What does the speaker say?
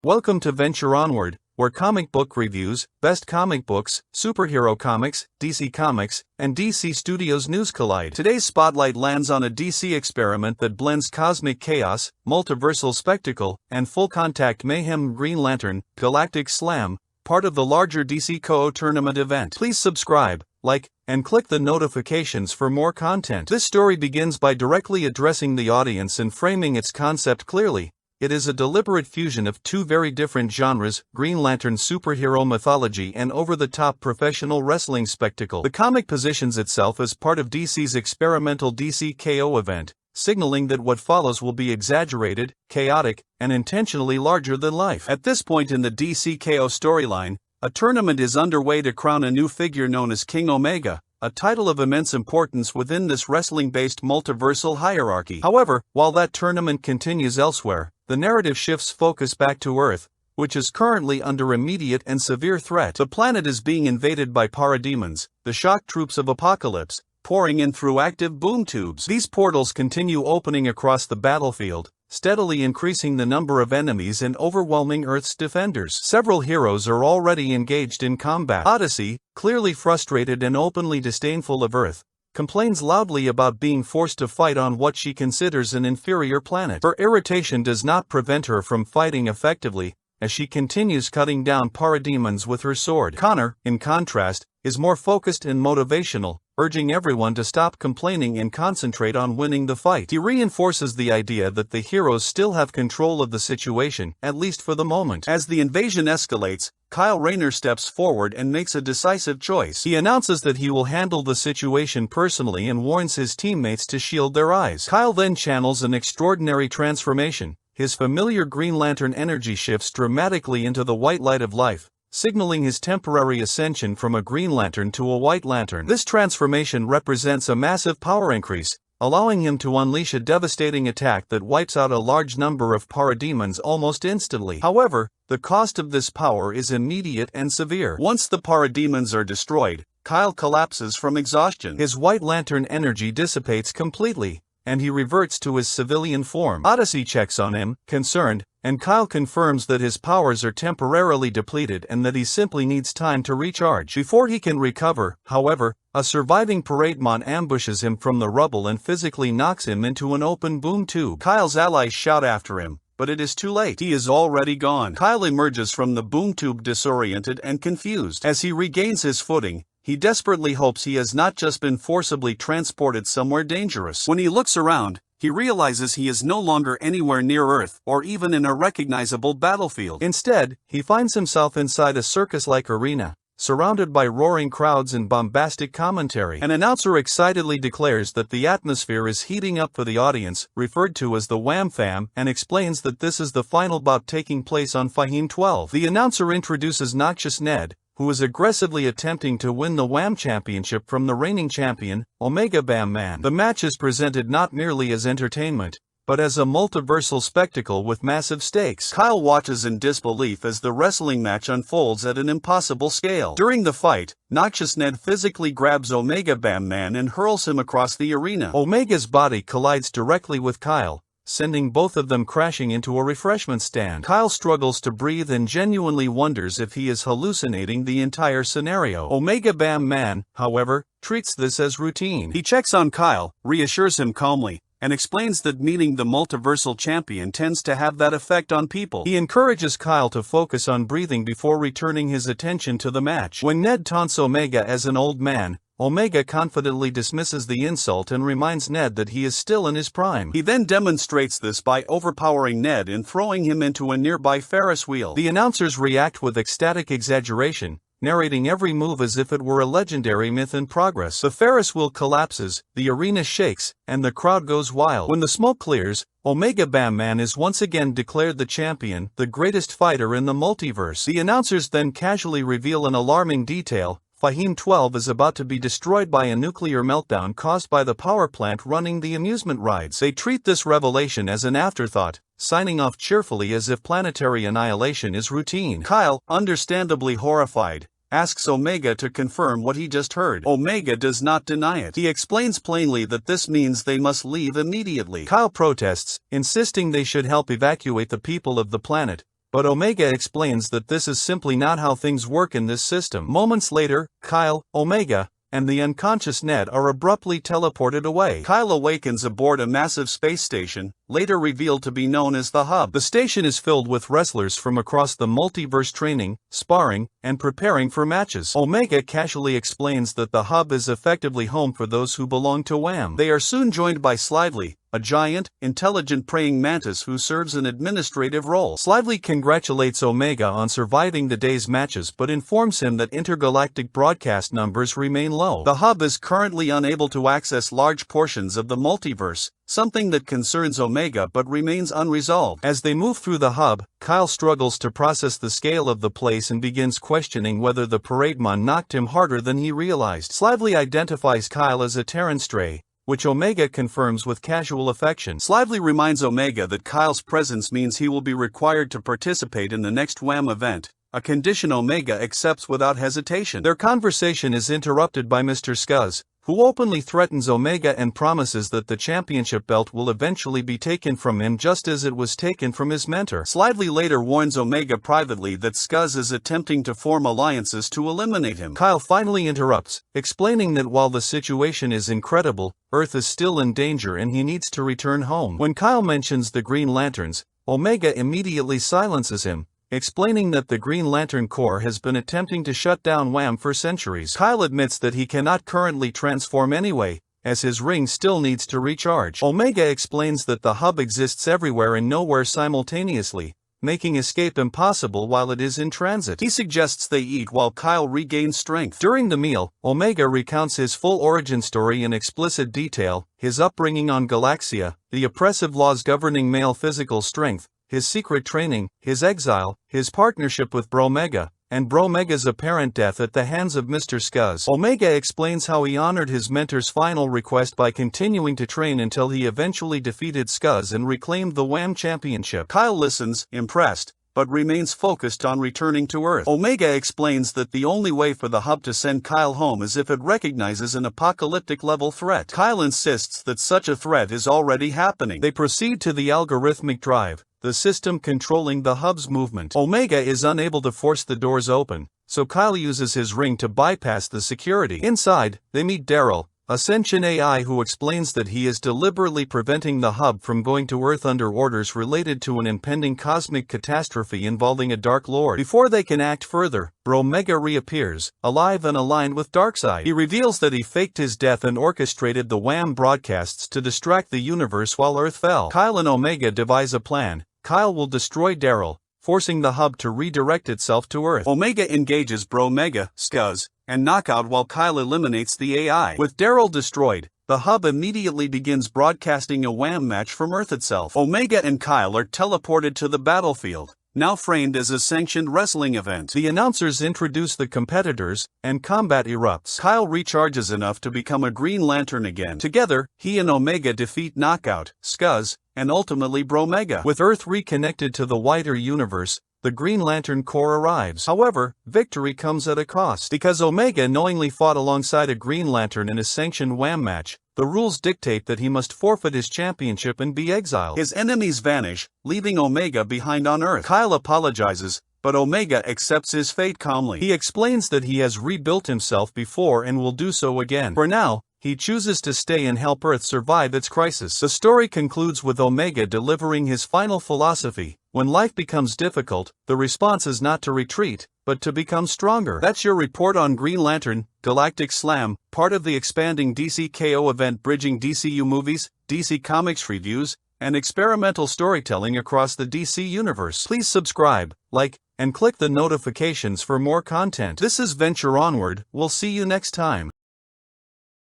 Welcome to Venture Onward, where comic book reviews, best comic books, superhero comics, DC Comics, and DC Studios news collide. Today's spotlight lands on a DC experiment that blends cosmic chaos, multiversal spectacle, and full-contact mayhem. Green Lantern, Galactic Slam, part of the larger DC Co. tournament event. Please subscribe, like, and click the notifications for more content. This story begins by directly addressing the audience and framing its concept clearly. It is a deliberate fusion of two very different genres, Green Lantern superhero mythology and over-the-top professional wrestling spectacle. The comic positions itself as part of DC's experimental DC KO event, signaling that what follows will be exaggerated, chaotic, and intentionally larger than life. At this point in the DC KO storyline, a tournament is underway to crown a new figure known as King Omega, a title of immense importance within this wrestling-based multiversal hierarchy. However, while that tournament continues elsewhere, the narrative shifts focus back to Earth, which is currently under immediate and severe threat. The planet is being invaded by parademons, the shock troops of Apocalypse, pouring in through active boom tubes. These portals continue opening across the battlefield, steadily increasing the number of enemies and overwhelming Earth's defenders. Several heroes are already engaged in combat. Odyssey, clearly frustrated and openly disdainful of Earth, complains loudly about being forced to fight on what she considers an inferior planet. Her irritation does not prevent her from fighting effectively, as she continues cutting down parademons with her sword. Connor, in contrast, is more focused and motivational, urging everyone to stop complaining and concentrate on winning the fight. He reinforces the idea that the heroes still have control of the situation, at least for the moment. As the invasion escalates, Kyle Rayner steps forward and makes a decisive choice. He announces that he will handle the situation personally and warns his teammates to shield their eyes. Kyle then channels an extraordinary transformation. His familiar Green Lantern energy shifts dramatically into the white light of life, signaling his temporary ascension from a Green Lantern to a White Lantern. This transformation represents a massive power increase, allowing him to unleash a devastating attack that wipes out a large number of parademons almost instantly. However, the cost of this power is immediate and severe. Once the parademons are destroyed, Kyle collapses from exhaustion. His White Lantern energy dissipates completely, and he reverts to his civilian form. Odyssey checks on him, concerned, and Kyle confirms that his powers are temporarily depleted and that he simply needs time to recharge. Before he can recover, however, a surviving parademon ambushes him from the rubble and physically knocks him into an open boom tube. Kyle's allies shout after him, but it is too late. He is already gone. Kyle emerges from the boom tube disoriented and confused. As he regains his footing, he desperately hopes he has not just been forcibly transported somewhere dangerous. When he looks around, he realizes he is no longer anywhere near Earth or even in a recognizable battlefield. Instead, he finds himself inside a circus-like arena, surrounded by roaring crowds and bombastic commentary. An announcer excitedly declares that the atmosphere is heating up for the audience, referred to as the Wham Fam, and explains that this is the final bout taking place on Fahim 12. The announcer introduces Noxious Ned, who is aggressively attempting to win the Wham Championship from the reigning champion, Omega Bam Man. The match is presented not merely as entertainment, but as a multiversal spectacle with massive stakes. Kyle watches in disbelief as the wrestling match unfolds at an impossible scale. During the fight, Noxious Ned physically grabs Omega Bam Man and hurls him across the arena. Omega's body collides directly with Kyle, sending both of them crashing into a refreshment stand. Kyle struggles to breathe and genuinely wonders if he is hallucinating the entire scenario. Omega Bam Man, however, treats this as routine. He checks on Kyle, reassures him calmly, and explains that meeting the multiversal champion tends to have that effect on people. He encourages Kyle to focus on breathing before returning his attention to the match. When Ned taunts Omega as an old man, Omega confidently dismisses the insult and reminds Ned that he is still in his prime. He then demonstrates this by overpowering Ned and throwing him into a nearby Ferris wheel. The announcers react with ecstatic exaggeration, narrating every move as if it were a legendary myth in progress. The Ferris wheel collapses, the arena shakes, and the crowd goes wild. When the smoke clears, Omega Bam Man is once again declared the champion, the greatest fighter in the multiverse. The announcers then casually reveal an alarming detail: Fahim 12 is about to be destroyed by a nuclear meltdown caused by the power plant running the amusement rides. They treat this revelation as an afterthought, signing off cheerfully as if planetary annihilation is routine. Kyle, understandably horrified, asks Omega to confirm what he just heard. Omega does not deny it. He explains plainly that this means they must leave immediately. Kyle protests, insisting they should help evacuate the people of the planet, but Omega explains that this is simply not how things work in this system. Moments later, Kyle, Omega, and the unconscious Ned are abruptly teleported away. Kyle awakens aboard a massive space station, later revealed to be known as the Hub. The station is filled with wrestlers from across the multiverse training, sparring, and preparing for matches. Omega casually explains that the Hub is effectively home for those who belong to Wham. They are soon joined by Slively, a giant, intelligent praying mantis who serves an administrative role. Slively congratulates Omega on surviving the day's matches but informs him that intergalactic broadcast numbers remain low. The Hub is currently unable to access large portions of the multiverse, something that concerns Omega but remains unresolved. As they move through the Hub, Kyle struggles to process the scale of the place and begins questioning whether the parademon knocked him harder than he realized. Slively identifies Kyle as a Terran stray, which Omega confirms with casual affection. Slively reminds Omega that Kyle's presence means he will be required to participate in the next Wham event, a condition Omega accepts without hesitation. Their conversation is interrupted by Mr. Skuzz, who openly threatens Omega and promises that the championship belt will eventually be taken from him just as it was taken from his mentor. Slively later warns Omega privately that Skuzz is attempting to form alliances to eliminate him. Kyle finally interrupts, explaining that while the situation is incredible, Earth is still in danger and he needs to return home. When Kyle mentions the Green Lanterns, Omega immediately silences him, explaining that the Green Lantern Corps has been attempting to shut down Wham for centuries. Kyle admits that he cannot currently transform anyway, as his ring still needs to recharge. Omega explains that the Hub exists everywhere and nowhere simultaneously, making escape impossible while it is in transit. He suggests they eat while Kyle regains strength. During the meal, Omega recounts his full origin story in explicit detail, his upbringing on Galaxia, the oppressive laws governing male physical strength, his secret training, his exile, his partnership with Bromega, and Bromega's apparent death at the hands of Mr. Skuzz. Omega explains how he honored his mentor's final request by continuing to train until he eventually defeated Skuzz and reclaimed the Wham championship. Kyle listens, impressed, but remains focused on returning to Earth. Omega explains that the only way for the Hub to send Kyle home is if it recognizes an apocalyptic-level threat. Kyle insists that such a threat is already happening. They proceed to the algorithmic drive, the system controlling the Hub's movement. Omega is unable to force the doors open, so Kyle uses his ring to bypass the security. Inside, they meet Daryl, a sentient AI who explains that he is deliberately preventing the Hub from going to Earth under orders related to an impending cosmic catastrophe involving a Dark Lord. Before they can act further, Bromega reappears, alive and aligned with Darkseid. He reveals that he faked his death and orchestrated the Wham broadcasts to distract the universe while Earth fell. Kyle and Omega devise a plan. Kyle will destroy Daryl, forcing the Hub to redirect itself to Earth. Omega engages Bromega, Skuzz, and Knockout while Kyle eliminates the AI. With Daryl destroyed, the Hub immediately begins broadcasting a Wham match from Earth itself. Omega and Kyle are teleported to the battlefield, now framed as a sanctioned wrestling event. The announcers introduce the competitors, and combat erupts. Kyle recharges enough to become a Green Lantern again. Together, he and Omega defeat Knockout, Skuzz, and ultimately Bromega. With Earth reconnected to the wider universe, the Green Lantern Corps arrives. However, victory comes at a cost. Because Omega knowingly fought alongside a Green Lantern in a sanctioned Wham match, the rules dictate that he must forfeit his championship and be exiled. His enemies vanish, leaving Omega behind on Earth. Kyle apologizes, but Omega accepts his fate calmly. He explains that he has rebuilt himself before and will do so again. For now, he chooses to stay and help Earth survive its crisis. The story concludes with Omega delivering his final philosophy: when life becomes difficult, the response is not to retreat, but to become stronger. That's your report on Green Lantern, Galactic Slam, part of the expanding DC KO event bridging DCU movies, DC Comics reviews, and experimental storytelling across the DC universe. Please subscribe, like, and click the notifications for more content. This is Venture Onward. We'll see you next time.